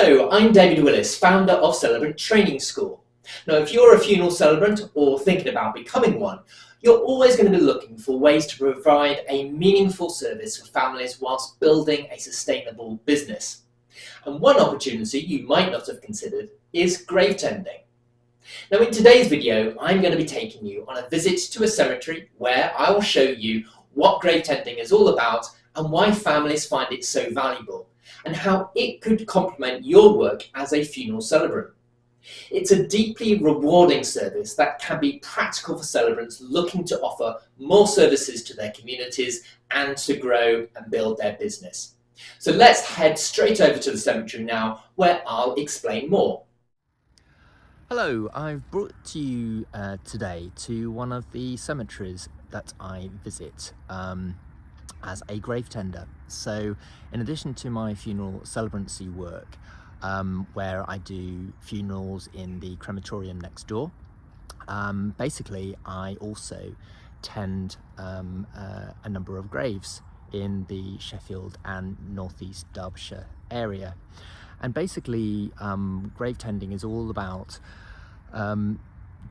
Hello, I'm David Willis, founder of Celebrant Training School. Now, if you're a funeral celebrant or thinking about becoming one, you're always going to be looking for ways to provide a meaningful service for families whilst building a sustainable business. And one opportunity you might not have considered is grave tending. Now, in today's video, I'm going to be taking you on a visit to a cemetery where I will show you what grave tending is all about and why families find it so valuable, and how it could complement your work as a funeral celebrant. It's a deeply rewarding service that can be practical for celebrants looking to offer more services to their communities and to grow and build their business. So let's head straight over to the cemetery now, where I'll explain more. Hello, I've brought you today to one of the cemeteries that I visit as a grave tender. So in addition to my funeral celebrancy work, where I do funerals in the crematorium next door, basically I also tend a number of graves in the Sheffield and northeast Derbyshire area. And basically grave tending is all about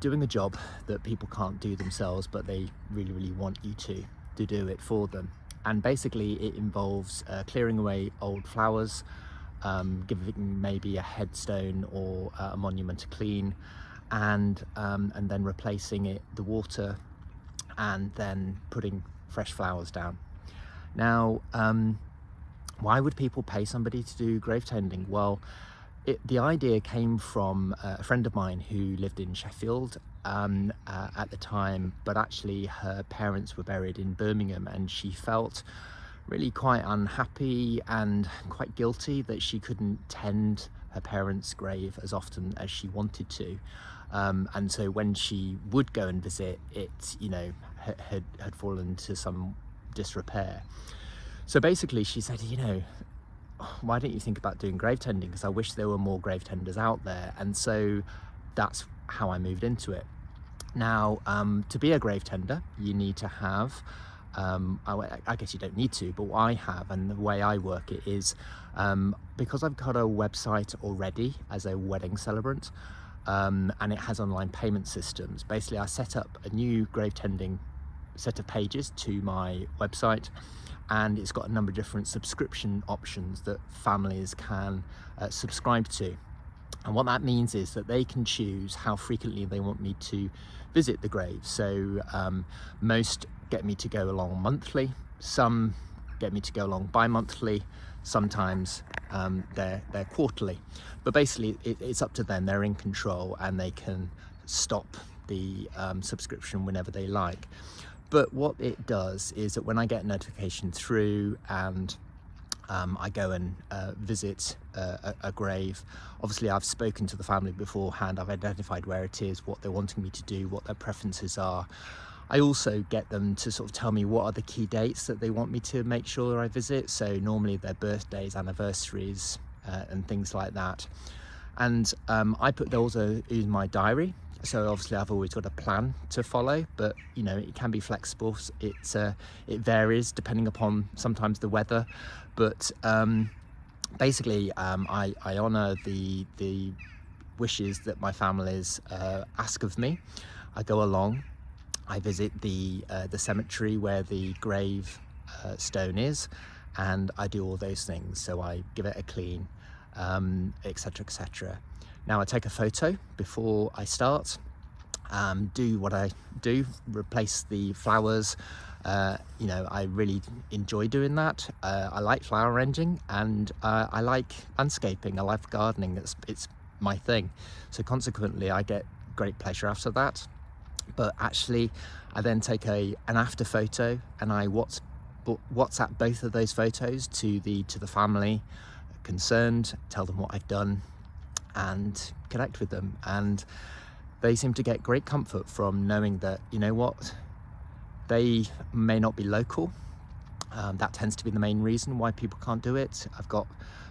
doing a job that people can't do themselves, but they really want you to do it for them. And basically it involves clearing away old flowers, giving maybe a headstone or a monument a clean, and then replacing the water, and then putting fresh flowers down. Now, why would people pay somebody to do grave tending? Well, the idea came from a friend of mine who lived in Sheffield at the time, but actually her parents were buried in Birmingham, and she felt really quite unhappy and quite guilty that she couldn't tend her parents' grave as often as she wanted to. And so when she would go and visit, it, had fallen into some disrepair. So basically she said, why don't you think about doing grave tending? Because I wish there were more grave tenders out there. And so that's how I moved into it. Now, to be a grave tender, you need to have, I guess you don't need to, but what I have and the way I work it is, because I've got a website already as a wedding celebrant, and it has online payment systems. Basically, I set up a new grave tending set of pages to my website, and it's got a number of different subscription options that families can subscribe to. And what that means is that they can choose how frequently they want me to visit the grave. So most get me to go along monthly, some get me to go along bi-monthly, sometimes they're quarterly. But basically it's up to them, they're in control, and they can stop the subscription whenever they like. But what it does is that when I get a notification through and I go and visit a grave, obviously I've spoken to the family beforehand, I've identified where it is, what they're wanting me to do, what their preferences are. I also get them to sort of tell me what are the key dates that they want me to make sure I visit. So normally their birthdays, anniversaries, and things like that. And I put those in my diary. So obviously I've always got a plan to follow, but it can be flexible. It varies depending upon sometimes the weather, but basically I honour the wishes that my families ask of me. I go along, I visit the cemetery where the grave stone is, and I do all those things. So I give it a clean, etc, etc. Now I take a photo before I start, do what I do, replace the flowers. I really enjoy doing that. I like flower arranging, and I like landscaping, I like gardening, it's my thing. So consequently I get great pleasure after that. But actually I then take an after photo, and I WhatsApp both of those photos to the family concerned, tell them what I've done, and connect with them. And they seem to get great comfort from knowing that, they may not be local. That tends to be the main reason why people can't do it. I've got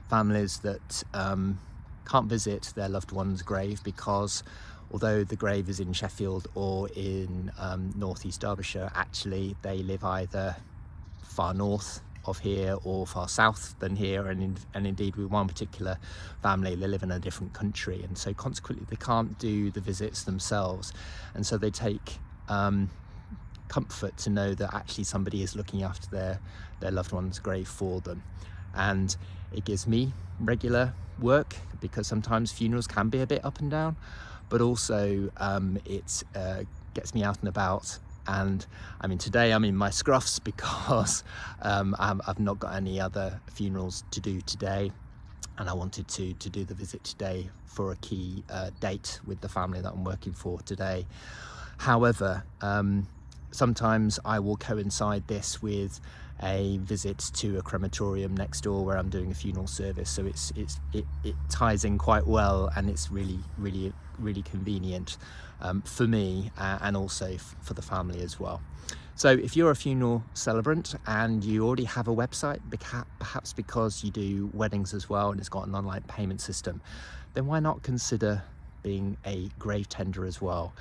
families that can't visit their loved one's grave because although the grave is in Sheffield or in northeast Derbyshire, actually they live either far north of here or far south than here, and indeed with one particular family, they live in a different country, and so consequently they can't do the visits themselves, and so they take comfort to know that actually somebody is looking after their loved one's grave for them. And it gives me regular work, because sometimes funerals can be a bit up and down, but also it gets me out and about. And I mean, today I'm in my scruffs because I've not got any other funerals to do today, and I wanted to do the visit today for a key date with the family that I'm working for today. However, sometimes I will coincide this with a visit to a crematorium next door where I'm doing a funeral service, so it ties in quite well, and it's really convenient for me and also for the family as well. So if you're a funeral celebrant and you already have a website, perhaps because you do weddings as well and it's got an online payment system, then why not consider being a grave tender as well?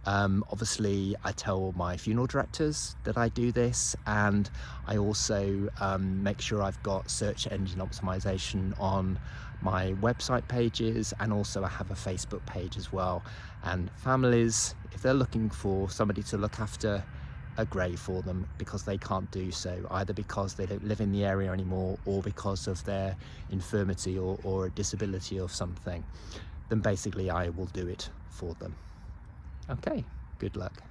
Obviously I tell my funeral directors that I do this, and I also make sure I've got search engine optimization on my website pages, and also I have a Facebook page as well. And families, if they're looking for somebody to look after a grave for them because they can't do so, either because they don't live in the area anymore or because of their infirmity or a disability of something, then basically I will do it for them. Okay, good luck.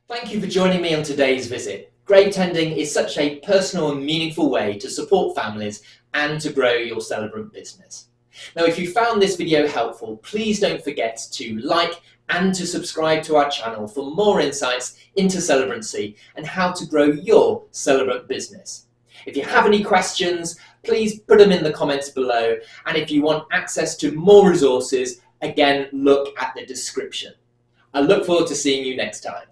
Thank you for joining me on today's visit. Grave tending is such a personal and meaningful way to support families and to grow your Celebrant business. Now, if you found this video helpful, please don't forget to like and to subscribe to our channel for more insights into Celebrancy and how to grow your Celebrant business. If you have any questions, please put them in the comments below, and if you want access to more resources, again, look at the description. I look forward to seeing you next time.